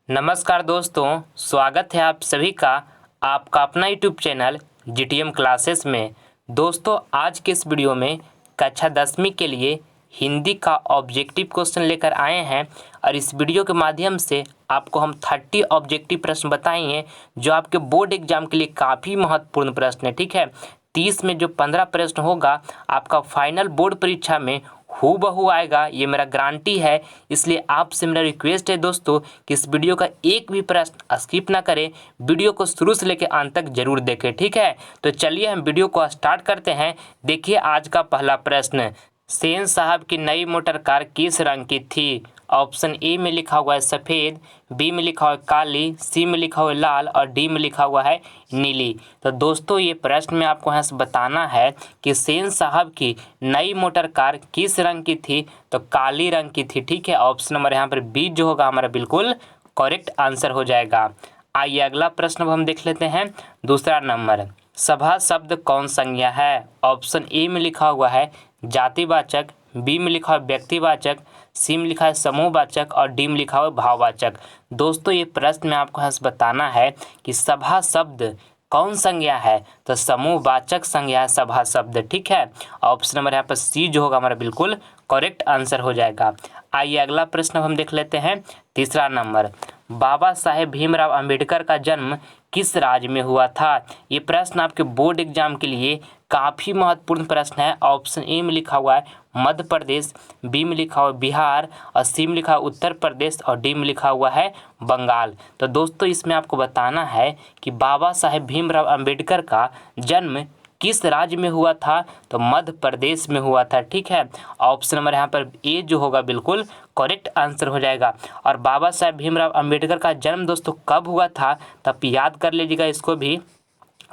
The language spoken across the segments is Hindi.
नमस्कार दोस्तों, स्वागत है आप सभी का आपका अपना यूट्यूब चैनल जीटीएम क्लासेस में। दोस्तों, आज के इस वीडियो में कक्षा 10वीं के लिए हिंदी का ऑब्जेक्टिव क्वेश्चन लेकर आए हैं और इस वीडियो के माध्यम से आपको हम 30 ऑब्जेक्टिव प्रश्न बताएंगे जो आपके बोर्ड एग्जाम के लिए काफ़ी महत्वपूर्ण प्रश्न है। ठीक है, 30 में जो 15 प्रश्न होगा आपका फाइनल बोर्ड परीक्षा में हूबहू आएगा, ये मेरा गारंटी है। इसलिए आपसे मेरा रिक्वेस्ट है दोस्तों कि इस वीडियो का एक भी प्रश्न स्किप ना करें, वीडियो को शुरू से लेकर अंत तक जरूर देखें। ठीक है, तो चलिए हम वीडियो को स्टार्ट करते हैं। देखिए आज का पहला प्रश्न, सेन साहब की नई मोटर कार किस रंग की थी? ऑप्शन ए में लिखा हुआ है सफ़ेद, बी में लिखा हुआ है काली, सी में लिखा हुआ है लाल और डी में लिखा हुआ है नीली। तो दोस्तों ये प्रश्न में आपको यहाँ से बताना है कि सेन साहब की नई मोटर कार किस रंग की थी? तो काली रंग की थी। ठीक है, ऑप्शन नंबर यहाँ पर बी जो होगा हमारा बिल्कुल करेक्ट आंसर हो जाएगा। आइए अगला प्रश्न हम देख लेते हैं। दूसरा नंबर, सभा शब्द कौन संज्ञा है? ऑप्शन ए में लिखा हुआ है जातिवाचक, बी में लिखा हुआ है व्यक्तिवाचक, सी में लिखा है समूहवाचक और डी में लिखा हुआ है भाववाचक। दोस्तों ये प्रश्न में आपको यहाँ से बताना है कि सभा शब्द कौन संज्ञा है? तो समूहवाचक संज्ञा है सभा शब्द। ठीक है, ऑप्शन नंबर यहाँ पर सी जो होगा हमारा बिल्कुल करेक्ट आंसर हो जाएगा। आइए अगला प्रश्न हम देख लेते हैं। तीसरा नंबर, बाबा साहेब भीमराव अंबेडकर का जन्म किस राज्य में हुआ था? ये प्रश्न आपके बोर्ड एग्जाम के लिए काफ़ी महत्वपूर्ण प्रश्न है। ऑप्शन ए में लिखा हुआ है मध्य प्रदेश, बी में लिखा हुआ है बिहार और सी में लिखा हुआ उत्तर प्रदेश और डी में लिखा हुआ है बंगाल। तो दोस्तों इसमें आपको बताना है कि बाबा साहेब भीमराव अंबेडकर का जन्म किस राज्य में हुआ था? तो मध्य प्रदेश में हुआ था। ठीक है, ऑप्शन नंबर यहाँ पर ए जो होगा बिल्कुल करेक्ट आंसर हो जाएगा। और बाबा साहेब भीमराव अंबेडकर का जन्म दोस्तों कब हुआ था? तब याद कर लीजिएगा इसको भी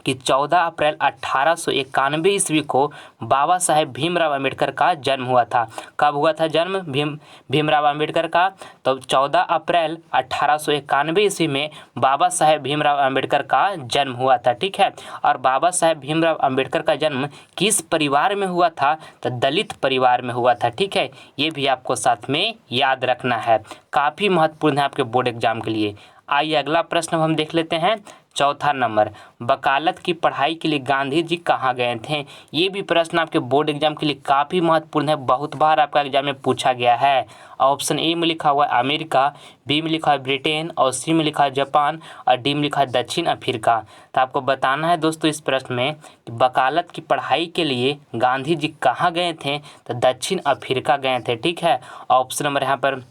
कि 14 अप्रैल 1891 ईस्वी को बाबा साहेब भीमराव अंबेडकर का जन्म हुआ था। कब हुआ था जन्म भीमराव अंबेडकर का? तो 14 अप्रैल 1891 ईस्वी में बाबा साहेब भीमराव अंबेडकर का जन्म हुआ था। ठीक है, और बाबा साहेब भीमराव अंबेडकर का जन्म किस परिवार में हुआ था? तो दलित परिवार में हुआ था। ठीक है, ये भी आपको साथ में याद रखना है, काफ़ी महत्वपूर्ण है आपके बोर्ड एग्जाम के लिए। आइए अगला प्रश्न हम देख लेते हैं। चौथा नंबर, वकालत की पढ़ाई के लिए गांधी जी कहाँ गए थे? ये भी प्रश्न आपके बोर्ड एग्जाम के लिए काफ़ी महत्वपूर्ण है, बहुत बार आपका एग्जाम में पूछा गया है। ऑप्शन ए में लिखा हुआ है अमेरिका, बी में लिखा है ब्रिटेन और सी में लिखा है जापान और डी में लिखा है दक्षिण अफ्रीका। तो आपको बताना है दोस्तों इस प्रश्न में कि वकालत की पढ़ाई के लिए गांधी जी कहाँ गए थे? तो दक्षिण अफ्रीका गए थे। ठीक है, ऑप्शन नंबर यहाँ पर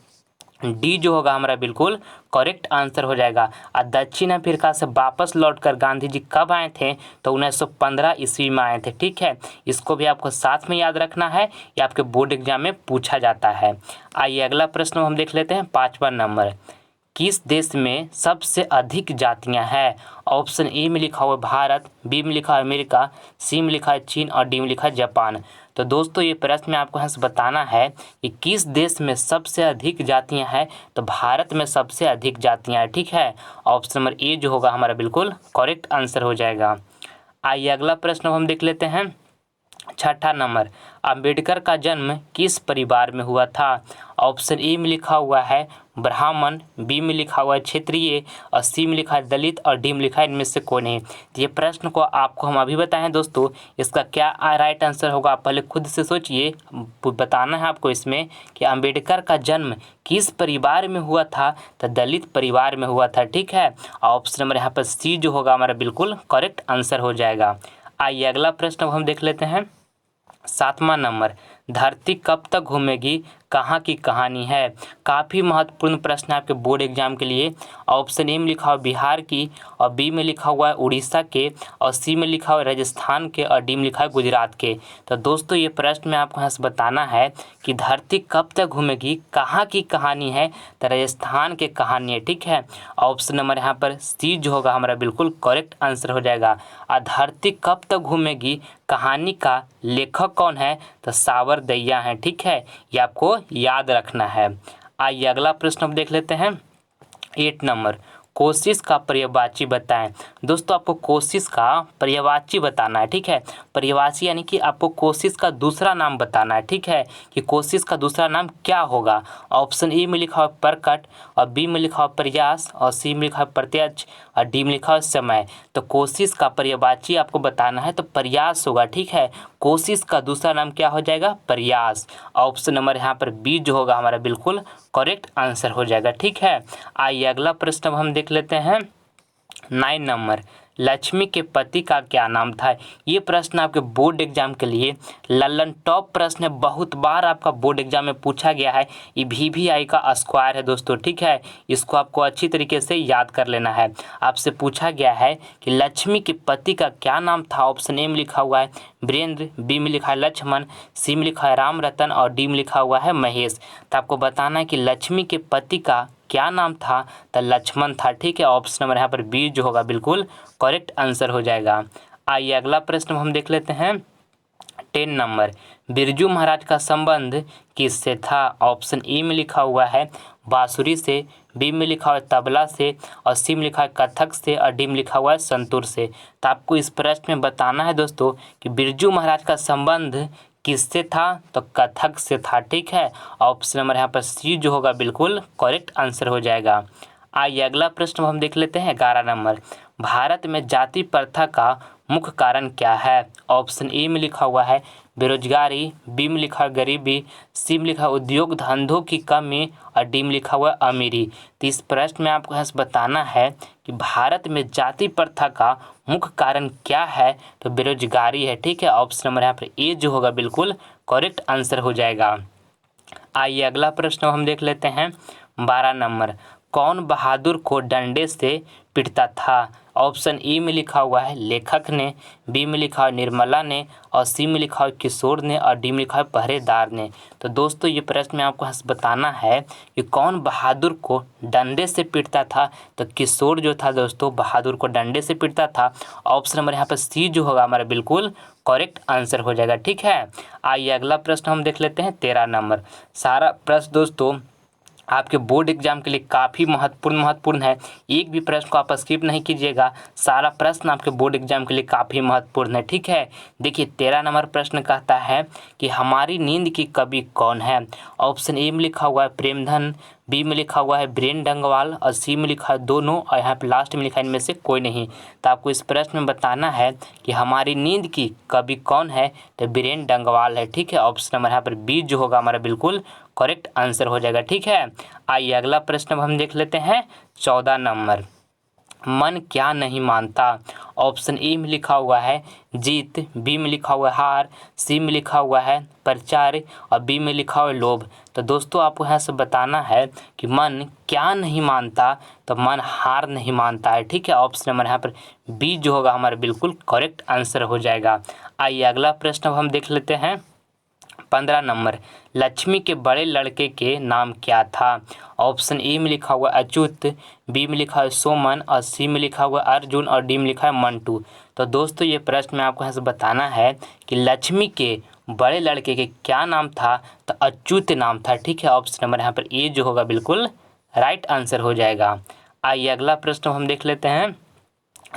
डी जो होगा हमारा बिल्कुल करेक्ट आंसर हो जाएगा। और दक्षिण अफ्रीका से वापस लौटकर गांधी जी कब आए थे? तो 1915 ईस्वी में आए थे। ठीक है, इसको भी आपको साथ में याद रखना है, ये आपके बोर्ड एग्जाम में पूछा जाता है। आइए अगला प्रश्न हम देख लेते हैं। 5वां नंबर, किस देश में सबसे अधिक जातियां हैं? ऑप्शन ए में लिखा हुआ है भारत, बी में लिखा है अमेरिका, सी में लिखा है चीन और डी में लिखा है जापान। तो दोस्तों ये प्रश्न में आपको यहाँ से बताना है कि किस देश में सबसे अधिक जातियां हैं? तो भारत में सबसे अधिक जातियां हैं। ठीक है, ऑप्शन नंबर ए जो होगा हमारा बिल्कुल करेक्ट आंसर हो जाएगा। आइए अगला प्रश्न हम देख लेते हैं। 6ठा नंबर, अंबेडकर का जन्म किस परिवार में हुआ था? ऑप्शन ए में लिखा हुआ है ब्राह्मण, बी में लिखा हुआ है क्षत्रिय और सी में लिखा है दलित और डी में लिखा है इनमें से कौन है? तो ये प्रश्न को आपको हम अभी बताएं दोस्तों, इसका क्या राइट आंसर होगा आप पहले खुद से सोचिए। बताना है आपको इसमें कि अंबेडकर का जन्म किस परिवार में हुआ था? तो दलित परिवार में हुआ था। ठीक है, ऑप्शन नंबर यहाँ पर सी जो होगा हमारा बिल्कुल करेक्ट आंसर हो जाएगा। आइए अगला प्रश्न हम देख लेते हैं। 7वां नंबर, धरती कब तक घूमेगी कहाँ की कहानी है? काफ़ी महत्वपूर्ण प्रश्न है आपके बोर्ड एग्जाम के लिए। ऑप्शन ए में लिखा हुआ बिहार की और बी में लिखा हुआ है उड़ीसा के और सी में लिखा हुआ है राजस्थान के और डी में लिखा है गुजरात के। तो दोस्तों ये प्रश्न में आपको यहाँ से बताना है कि धरती कब तक घूमेगी कहाँ की कहानी है? तो राजस्थान के कहानी है। ठीक है, ऑप्शन नंबर यहाँ पर सी जो होगा हमारा बिल्कुल करेक्ट आंसर हो जाएगा। और धरती कब तक घूमेगी कहानी का लेखक कौन है? तो सावरदैया है। ठीक है, ये आपको याद रखना है। आइए अगला प्रश्न हम देख लेते हैं। 8 नंबर, कोशिश का पर्यायवाची बताएं। दोस्तों आपको कोशिश का पर्यायवाची बताना है, ठीक है। पर्यायवाची यानी कि आपको कोशिश का दूसरा नाम बताना है, ठीक है, कि कोशिश का दूसरा नाम क्या होगा। ऑप्शन ए में लिखा हुआ प्रकट, और बी में लिखा हुआ प्रयास, और सी में लिखा हुआ प्रत्यक्ष, और डी में लिखा हुआ समय। तो कोशिश का पर्यायवाची आपको बताना है तो प्रयास होगा, ठीक है। कोशिश का दूसरा नाम क्या हो जाएगा, प्रयास। ऑप्शन नंबर यहाँ पर बी जो होगा हमारा बिल्कुल करेक्ट आंसर हो जाएगा, ठीक है। आइए अगला प्रश्न अब हम देख लेते हैं 9 नंबर, लक्ष्मी के पति का क्या नाम था। ये प्रश्न आपके बोर्ड एग्जाम के लिए लल्लन टॉप प्रश्न है, बहुत बार आपका बोर्ड एग्जाम में पूछा गया है। ये VVI का स्क्वायर है दोस्तों, ठीक है। इसको आपको अच्छी तरीके से याद कर लेना है। आपसे पूछा गया है कि लक्ष्मी के पति का क्या नाम था। ऑप्शन ए में लिखा हुआ है वीरेंद्र, बी में लिखा है लक्ष्मण, सी में लिखा है राम रतन, और डी में लिखा हुआ है महेश। तो आपको बताना है कि लक्ष्मी के पति का क्या नाम था, तो लक्ष्मण था, ठीक है। ऑप्शन नंबर यहाँ पर बी जो होगा बिल्कुल करेक्ट आंसर हो जाएगा। आइए अगला प्रश्न हम देख लेते हैं 10 नंबर, बिरजू महाराज का संबंध किससे था। ऑप्शन ए में लिखा हुआ है बांसुरी से, बी में लिखा हुआ है तबला से, और सी में लिखा है कथक से, और डी में लिखा हुआ है संतूर से। तो आपको इस प्रश्न में बताना है दोस्तों कि बिरजू महाराज का संबंध किससे था, तो कथक से था, ठीक है। ऑप्शन नंबर यहाँ पर सी जो होगा बिल्कुल करेक्ट आंसर हो जाएगा। आइए अगला प्रश्न हम देख लेते हैं 11 नंबर, भारत में जाति प्रथा का मुख्य कारण क्या है। ऑप्शन ए में लिखा हुआ है बेरोजगारी, बी में लिखा है गरीबी, सी में लिखा है उद्योग धंधों की कमी, और डी में लिखा हुआ है अमीरी। तो इस प्रश्न में आपको यहाँ से बताना है कि भारत में जाति प्रथा का मुख्य कारण क्या है, तो बेरोजगारी है, ठीक है। ऑप्शन नंबर यहाँ पर ए जो होगा बिल्कुल करेक्ट आंसर हो जाएगा। आइए अगला प्रश्न हम देख लेते हैं 12 नंबर, कौन बहादुर को डंडे से पीटता था। ऑप्शन ए में लिखा हुआ है लेखक ने, बी में लिखा है निर्मला ने, और सी में लिखा है किशोर ने, और डी में लिखा है पहरेदार ने। तो दोस्तों ये प्रश्न में आपको बताना है कि कौन बहादुर को डंडे से पीटता था। तो किशोर जो था दोस्तों बहादुर को डंडे से पीटता था। ऑप्शन नंबर यहाँ पर सी जो होगा हमारा बिल्कुल करेक्ट आंसर हो जाएगा, ठीक है। आइए अगला प्रश्न हम देख लेते हैं 13 नंबर। सारा प्रश्न दोस्तों आपके बोर्ड एग्जाम के लिए काफ़ी महत्वपूर्ण है। एक भी प्रश्न को आप स्किप नहीं कीजिएगा, सारा प्रश्न आपके बोर्ड एग्जाम के लिए काफ़ी महत्वपूर्ण है, ठीक है। देखिए 13 नंबर प्रश्न कहता है कि हमारी नींद की कवि कौन है। ऑप्शन ए में लिखा हुआ है प्रेमधन, बी में लिखा हुआ है बीरेन डंगवाल, और सी में लिखा है दोनों, और यहाँ पे लास्ट में लिखा है इनमें से कोई नहीं। तो आपको इस प्रश्न में बताना है कि हमारी नींद की कवि कौन है, तो बीरेन डंगवाल है, ठीक है। ऑप्शन नंबर यहाँ पर बी जो होगा हमारा बिल्कुल करेक्ट आंसर हो जाएगा, ठीक है। आइए अगला प्रश्न हम देख लेते हैं 14 नंबर, मन क्या नहीं मानता। ऑप्शन ए में लिखा हुआ है जीत, बी में लिखा हुआ है हार, सी में लिखा हुआ है प्रचार, और बी में लिखा हुआ है लोभ। तो दोस्तों आपको यहाँ से बताना है कि मन क्या नहीं मानता, तो मन हार नहीं मानता है, ठीक है। ऑप्शन नंबर यहाँ पर बी जो होगा हमारा बिल्कुल करेक्ट आंसर हो जाएगा। आइए अगला प्रश्न अब हम देख लेते हैं 15 नंबर, लक्ष्मी के बड़े लड़के के नाम क्या था। ऑप्शन ए में लिखा हुआ अच्युत, बी में लिखा है सोमन, और सी में लिखा हुआ अर्जुन, और डी में लिखा है मंटू। तो दोस्तों ये प्रश्न में आपको यहाँ से बताना है कि लक्ष्मी के बड़े लड़के के क्या नाम था, तो अच्युत नाम था, ठीक है। ऑप्शन नंबर यहाँ पर ए जो होगा बिल्कुल राइट आंसर हो जाएगा। आइए अगला प्रश्न हम देख लेते हैं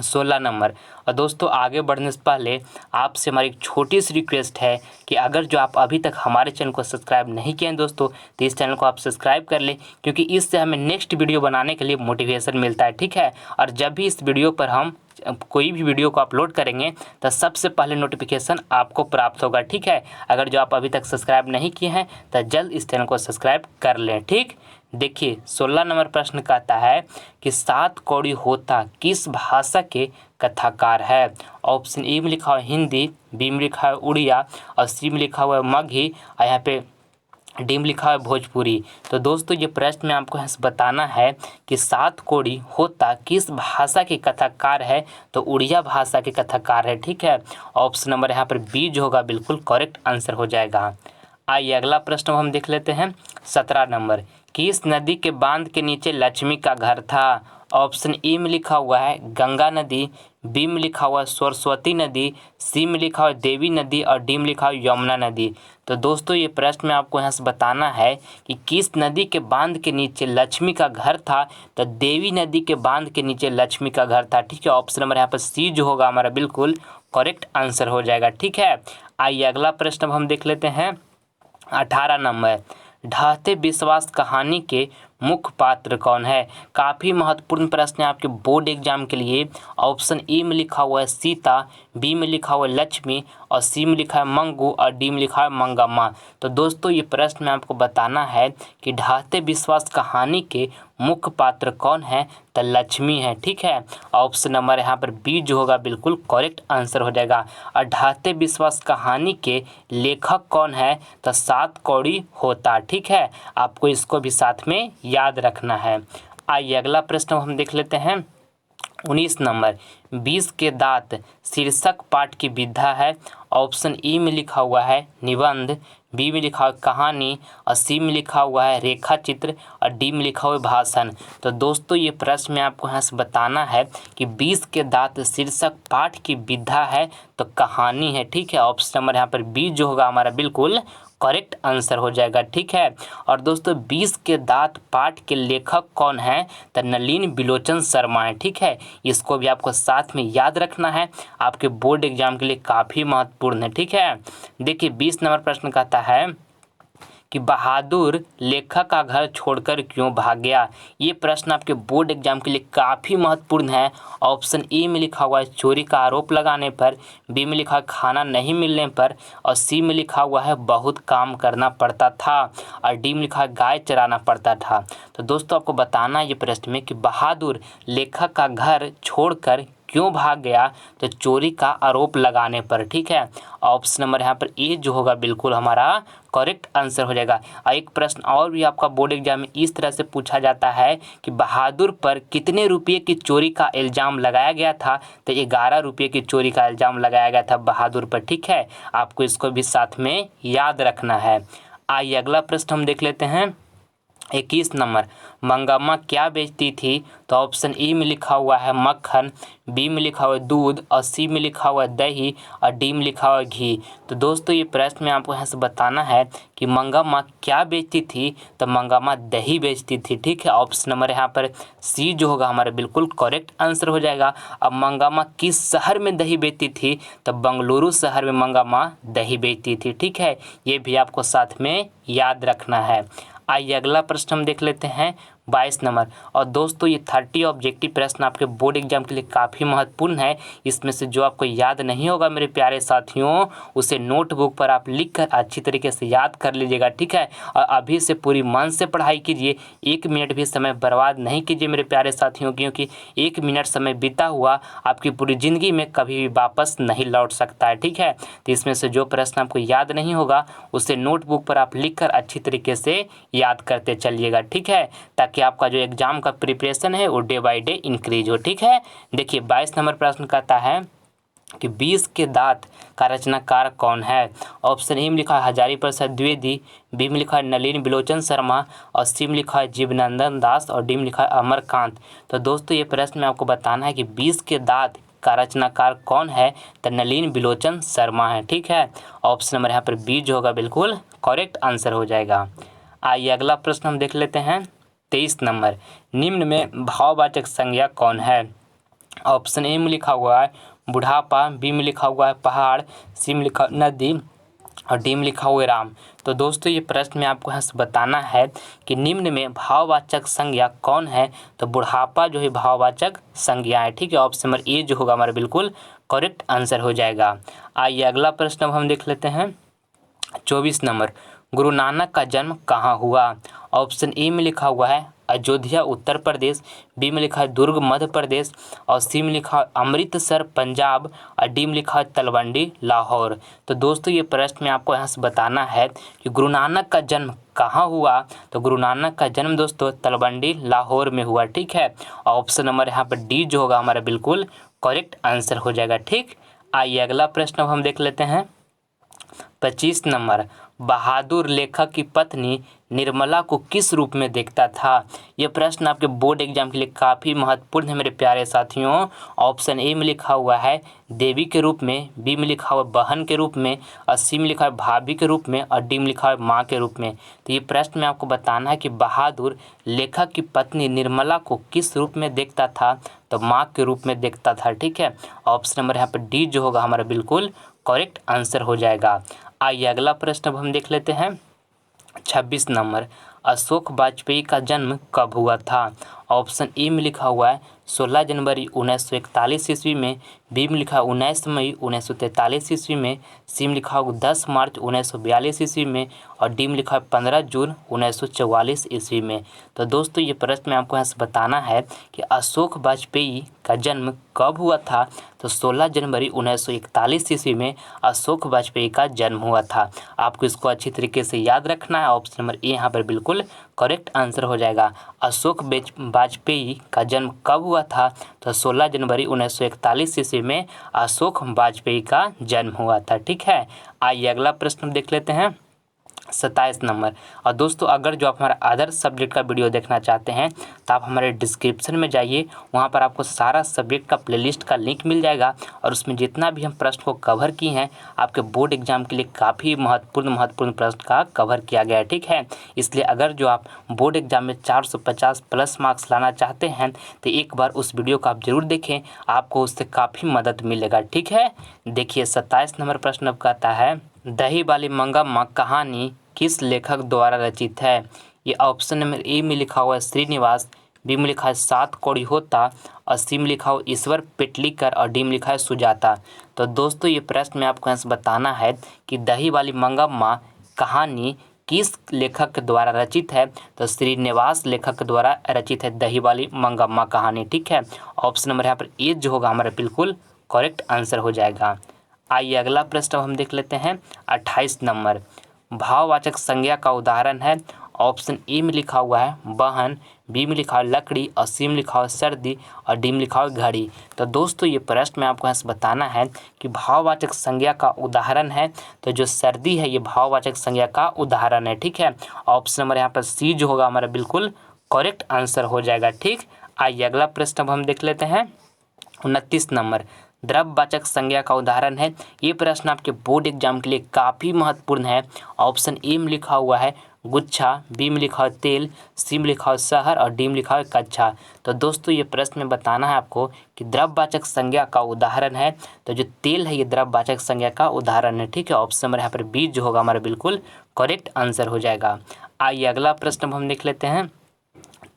16 नंबर। और दोस्तों आगे बढ़ने से पहले आपसे हमारी एक छोटी सी रिक्वेस्ट है कि अगर जो आप अभी तक हमारे चैनल को सब्सक्राइब नहीं किए हैं दोस्तों, तो इस चैनल को आप सब्सक्राइब कर लें, क्योंकि इससे हमें नेक्स्ट वीडियो बनाने के लिए मोटिवेशन मिलता है, ठीक है। और जब भी इस वीडियो पर हम कोई भी वीडियो को अपलोड करेंगे तो सबसे पहले नोटिफिकेशन आपको प्राप्त होगा, ठीक है। अगर जो आप अभी तक सब्सक्राइब नहीं किए हैं तो जल्द इस चैनल को सब्सक्राइब कर लें, ठीक। देखिए 16 नंबर प्रश्न कहता है कि 7 कौड़ी होता किस भाषा के कथाकार है। ऑप्शन ए में लिखा हुआ हिंदी, बी में लिखा है उड़िया, और सी में लिखा हुआ है मगही, और यहाँ पे डी में लिखा है भोजपुरी। तो दोस्तों ये प्रश्न में आपको यहाँ से बताना है कि 7 कौड़ी होता किस भाषा के कथाकार है, तो उड़िया भाषा के कथाकार है, ठीक है। ऑप्शन नंबर यहाँ पर बी जो होगा बिल्कुल करेक्ट आंसर हो जाएगा। आइए अगला प्रश्न हम देख लेते हैं 17 नंबर, किस नदी के बांध के नीचे लक्ष्मी का घर था। ऑप्शन ए में लिखा हुआ है गंगा नदी, बी में लिखा हुआ है सरस्वती नदी, सी में लिखा हुआ है देवी नदी और डी में लिखा हुआ है यमुना नदी। तो दोस्तों ये प्रश्न में आपको यहाँ से बताना है कि किस नदी के बांध के नीचे लक्ष्मी का घर था। तो देवी नदी के बांध के नीचे लक्ष्मी का घर था। ठीक है, ऑप्शन नंबर यहाँ पर सी जो होगा हमारा बिल्कुल करेक्ट आंसर हो जाएगा। ठीक है, आइए अगला प्रश्न अब हम देख लेते हैं 18 नंबर। ढहते विश्वास कहानी के मुख्य पात्र कौन है? काफ़ी महत्वपूर्ण प्रश्न है आपके बोर्ड एग्जाम के लिए। ऑप्शन ए में लिखा हुआ है सीता, बी में लिखा हुआ है लक्ष्मी और सी में लिखा है मंगू और डी में लिखा है मंगम्मा। तो दोस्तों ये प्रश्न में आपको बताना है कि ढहते विश्वास कहानी के मुख्य पात्र कौन है? तो लक्ष्मी है। ठीक है, ऑप्शन नंबर यहाँ पर बी जो होगा बिल्कुल करेक्ट आंसर हो जाएगा। और ढहते विश्वास कहानी के लेखक कौन है? तो सात कौड़ी होता। ठीक है, आपको इसको भी साथ में याद रखना है। आइए अगला प्रश्न हम देख लेते हैं 19 नंबर। 20 के दांत शीर्षक पाठ की विधा है। ऑप्शन ई में लिखा हुआ है निबंध, बी में लिखा हुआ है कहानी और सी में लिखा हुआ है रेखा चित्र और डी में लिखा हुआ है भाषण। तो दोस्तों ये प्रश्न में आपको यहाँ से बताना है कि 20 के दांत शीर्षक पाठ की विधा है तो कहानी है। ठीक है, ऑप्शन नंबर यहाँ पर बी जो होगा हमारा बिल्कुल करेक्ट आंसर हो जाएगा। ठीक है, और दोस्तों 20 के दांत पाठ के लेखक कौन है? तो नलिनी बिलोचन शर्मा है। ठीक है, इसको भी आपको साथ में याद रखना है, आपके बोर्ड एग्जाम के लिए काफ़ी महत्वपूर्ण है। ठीक है, देखिए 20 नंबर प्रश्न कहता है कि बहादुर लेखक का घर छोड़कर क्यों भाग गया? ये प्रश्न आपके बोर्ड एग्जाम के लिए काफ़ी महत्वपूर्ण है। ऑप्शन ए में लिखा हुआ है चोरी का आरोप लगाने पर, बी में लिखा है खाना नहीं मिलने पर और सी में लिखा हुआ है बहुत काम करना पड़ता था और डी में लिखा है गाय चराना पड़ता था। तो दोस्तों आपको बताना है ये प्रश्न में कि बहादुर लेखक का घर छोड़कर क्यों भाग गया? तो चोरी का आरोप लगाने पर। ठीक है, ऑप्शन नंबर यहाँ पर ए जो होगा बिल्कुल हमारा करेक्ट आंसर हो जाएगा। एक प्रश्न और भी आपका बोर्ड एग्जाम में इस तरह से पूछा जाता है कि बहादुर पर कितने रुपये की चोरी का इल्ज़ाम लगाया गया था? तो 11 रुपये की चोरी का इल्ज़ाम लगाया गया था बहादुर पर। ठीक है, आपको इसको भी साथ में याद रखना है। आइए अगला प्रश्न हम देख लेते हैं 21 नंबर। मंगम्मा क्या बेचती थी? तो ऑप्शन ई में लिखा हुआ है मक्खन, बी में लिखा हुआ है दूध और सी में लिखा हुआ है दही और डी में लिखा हुआ है घी। तो दोस्तों ये प्रश्न में आपको यहाँ से बताना है कि मंगम्मा क्या बेचती थी? तो मंगम्मा दही बेचती थी। ठीक है, ऑप्शन नंबर यहाँ पर सी जो होगा हमारा बिल्कुल करेक्ट आंसर हो जाएगा। अब मंगम्मा किस शहर में दही बेचती थी? तो बेंगलुरु शहर में मंगम्मा दही बेचती थी। ठीक है, ये भी आपको साथ में याद रखना है। आइए अगला प्रश्न हम देख लेते हैं 22 नंबर। और दोस्तों ये 30 ऑब्जेक्टिव प्रश्न आपके बोर्ड एग्जाम के लिए काफ़ी महत्वपूर्ण है। इसमें से जो आपको याद नहीं होगा मेरे प्यारे साथियों, उसे नोटबुक पर आप लिखकर अच्छी तरीके से याद कर लीजिएगा। ठीक है, और अभी से पूरी मन से पढ़ाई कीजिए, 1 मिनट भी समय बर्बाद नहीं कीजिए मेरे प्यारे साथियों, क्योंकि 1 मिनट समय बीता हुआ आपकी पूरी ज़िंदगी में कभी भी वापस नहीं लौट सकता है। ठीक है, तो इसमें से जो प्रश्न आपको याद नहीं होगा उसे नोटबुक पर आप लिखकर अच्छी तरीके से याद करते चलिएगा। ठीक है, ताकि आपका जो एग्जाम का प्रिपरेशन है वो डे बाय डे इंक्रीज हो। ठीक है, देखिए 22 नंबर प्रश्न कहता है कि 20 के दांत का रचनाकार कौन है? ऑप्शन ए में लिखा है हजारी प्रसाद द्विवेदी, बी में लिखा है नलिनी बिलोचन शर्मा और सी में लिखा है जीवनंदन दास और डी में लिखा है अमरकांत। तो दोस्तों ये प्रश्न में आपको बताना है कि 20 के दांत का रचनाकार कौन है? तो नलिनी बिलोचन शर्मा है। ठीक है, ऑप्शन नंबर यहाँ पर बी जो होगा बिल्कुल करेक्ट आंसर हो जाएगा। आइए अगला प्रश्न हम देख लेते हैं 23 नंबर। निम्न में भाववाचक संज्ञा कौन है? ऑप्शन ए में लिखा हुआ है बुढ़ापा, बी में लिखा हुआ है पहाड़, सी में लिखा नदी और डी में लिखा हुआ है राम। तो दोस्तों ये प्रश्न में आपको यहाँ से बताना है कि निम्न में भाववाचक संज्ञा कौन है? तो बुढ़ापा जो है भाववाचक संज्ञा है। ठीक है, ऑप्शन नंबर ए जो होगा हमारा बिल्कुल करेक्ट आंसर हो जाएगा। आइए अगला प्रश्न अब हम देख लेते हैं 24 नंबर। गुरु नानक का जन्म कहाँ हुआ? ऑप्शन ए में लिखा हुआ है अयोध्या उत्तर प्रदेश, बी में लिखा है दुर्ग मध्य प्रदेश और सी में लिखा है अमृतसर पंजाब और डी में लिखा है तलवंडी लाहौर। तो दोस्तों ये प्रश्न में आपको यहाँ से बताना है कि गुरु नानक का जन्म कहाँ हुआ? तो गुरु नानक का जन्म दोस्तों तलवंडी लाहौर में हुआ। ठीक है, ऑप्शन नंबर यहाँ पर डी जो होगा हमारा बिल्कुल करेक्ट आंसर हो जाएगा। ठीक, आइए अगला प्रश्न हम देख लेते हैं 25 नंबर। बहादुर लेखक की पत्नी निर्मला को किस रूप में देखता था। ये प्रश्न आपके बोर्ड एग्जाम के लिए काफ़ी महत्वपूर्ण है मेरे प्यारे साथियों। ऑप्शन ए में लिखा हुआ है देवी के रूप में, बी में लिखा हुआ बहन के रूप में, और सी में लिखा है भाभी के रूप में, और डी में लिखा है माँ के रूप में। तो ये प्रश्न में आपको बताना है कि बहादुर लेखक की पत्नी निर्मला को किस रूप में देखता था। तो माँ के रूप में देखता था। ठीक है, ऑप्शन नंबर यहाँ पर डी जो होगा हमारा बिल्कुल करेक्ट आंसर हो जाएगा। आइए अगला प्रश्न अब हम देख लेते हैं। 26 नंबर, अशोक वाजपेयी का जन्म कब हुआ था। ऑप्शन ए में लिखा हुआ है 16 जनवरी 1941 ईस्वी में, बी में लिखा है 19 मई 1943 ईस्वी में, सी में लिखा हुआ 10 मार्च 1942 ईस्वी में, और डी में लिखा है 15 जून 1944 ईस्वी में। तो दोस्तों ये प्रश्न में आपको यहाँ से बताना है कि अशोक वाजपेयी का जन्म कब हुआ था। तो 16 जनवरी 1941 ईस्वी में अशोक वाजपेयी का जन्म हुआ था। आपको इसको अच्छी तरीके से याद रखना है। ऑप्शन नंबर ए यहाँ पर बिल्कुल करेक्ट आंसर हो जाएगा। अशोक वाजपेयी का जन्म कब हुआ था। तो 16 जनवरी 1941 ईस्वी में अशोक वाजपेयी का जन्म हुआ था। ठीक है, आइए अगला प्रश्न देख लेते हैं। 27 नंबर, और दोस्तों अगर जो आप हमारा अदर सब्जेक्ट का वीडियो देखना चाहते हैं तो आप हमारे डिस्क्रिप्शन में जाइए, वहाँ पर आपको सारा सब्जेक्ट का प्लेलिस्ट का लिंक मिल जाएगा, और उसमें जितना भी हम प्रश्न को कवर किए हैं आपके बोर्ड एग्जाम के लिए काफ़ी महत्वपूर्ण प्रश्न का कवर किया गया है। ठीक है, इसलिए अगर जो आप बोर्ड एग्जाम में 450 प्लस मार्क्स लाना चाहते हैं तो एक बार उस वीडियो को आप जरूर देखें, आपको उससे काफ़ी मदद मिलेगा। ठीक है, देखिए 27 नंबर प्रश्न अब कहता है दही वाली मंगम्मा कहानी किस लेखक द्वारा रचित है। ये ऑप्शन नंबर ए में लिखा हुआ है श्रीनिवास, बी में लिखा है सात कौड़ी होता, और सी में लिखा हुआ ईश्वर पेटलीकर, और डी में लिखा है सुजाता। तो दोस्तों ये प्रश्न में आपको यहाँ से बताना है कि दही वाली मंगम्मा कहानी किस लेखक के द्वारा रचित है। तो श्रीनिवास लेखक के द्वारा रचित है दही वाली मंगम्मा कहानी। ठीक है, ऑप्शन नंबर यहाँ पर ए जो होगा हमारा बिल्कुल करेक्ट आंसर हो जाएगा। आइए अगला प्रश्न हम देख लेते हैं। 28 नंबर, भाववाचक संज्ञा का उदाहरण है। ऑप्शन ए में लिखा हुआ है बहन, बी में लिखा हुआ लकड़ी, और सी में लिखा हुआ सर्दी, और डी में लिखा हुआ घड़ी। तो दोस्तों ये प्रश्न में आपको यहाँ से बताना है कि भाववाचक संज्ञा का उदाहरण है। तो जो सर्दी है ये भाववाचक संज्ञा का उदाहरण है। ठीक है, ऑप्शन नंबर यहाँ पर सी जो होगा हमारा बिल्कुल करेक्ट आंसर हो जाएगा। ठीक, आइए अगला प्रश्न अब हम देख लेते हैं। 29 नंबर, द्रव्यवाचक संज्ञा का उदाहरण है। ये प्रश्न आपके बोर्ड एग्जाम के लिए काफ़ी महत्वपूर्ण है। ऑप्शन ए में लिखा हुआ है गुच्छा, बी में लिखा हुआ तेल, सी में लिखा हुआ शहर, और डी में लिखा हुआ कच्छा। तो दोस्तों ये प्रश्न में बताना है आपको कि द्रव्यवाचक संज्ञा का उदाहरण है। तो जो तेल है ये द्रव्यवाचक संज्ञा का उदाहरण है। ठीक है, ऑप्शन नंबर यहाँ पर बी जो होगा हमारा बिल्कुल करेक्ट आंसर हो जाएगा। आइए अगला प्रश्न हम देख लेते हैं।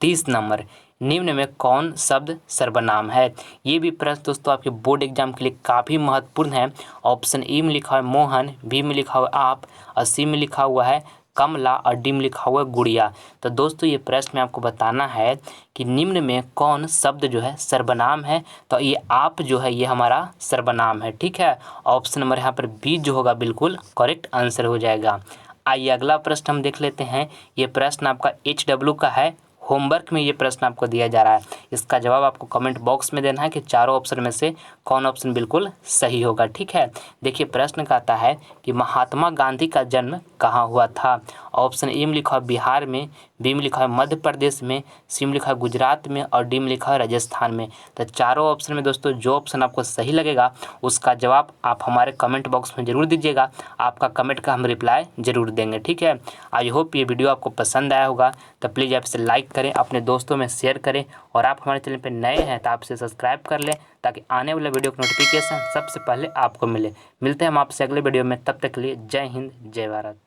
30 नंबर, निम्न में कौन शब्द सर्वनाम है। ये भी प्रश्न दोस्तों आपके बोर्ड एग्जाम के लिए काफ़ी महत्वपूर्ण है। ऑप्शन ए में लिखा हुआ है मोहन, बी में लिखा हुआ आप, और सी में लिखा हुआ है कमला, और डी में लिखा हुआ है गुड़िया। तो दोस्तों ये प्रश्न में आपको बताना है कि निम्न में कौन शब्द जो है सर्वनाम है। तो ये आप जो है ये हमारा सर्वनाम है। ठीक है, ऑप्शन नंबर यहाँ पर बी जो होगा बिल्कुल करेक्ट आंसर हो जाएगा। आइए अगला प्रश्न हम देख लेते हैं। ये प्रश्न आपका HW का है। होमवर्क में ये प्रश्न आपको दिया जा रहा है। इसका जवाब आपको कमेंट बॉक्स में देना है कि चारों ऑप्शन में से कौन ऑप्शन बिल्कुल सही होगा। ठीक है, देखिए प्रश्न कहता है कि महात्मा गांधी का जन्म कहाँ हुआ था। ऑप्शन ए में लिखा है बिहार में, बी में लिखा है मध्य प्रदेश में, सी में लिखा है गुजरात में, और डी में लिखा है राजस्थान में। तो चारों ऑप्शन में दोस्तों जो ऑप्शन आपको सही लगेगा उसका जवाब आप हमारे कमेंट बॉक्स में ज़रूर दीजिएगा। आपका कमेंट का हम रिप्लाई ज़रूर देंगे। ठीक है, आई होप ये वीडियो आपको पसंद आया होगा। तो प्लीज़ आप इसे लाइक करें, अपने दोस्तों में शेयर करें, और आप हमारे चैनल पर नए हैं तो आप इसे सब्सक्राइब कर लें ताकि आने वाले वीडियो का नोटिफिकेशन सबसे पहले आपको मिले। मिलते हैं हम आपसे अगले वीडियो में, तब तक के लिए जय हिंद जय भारत।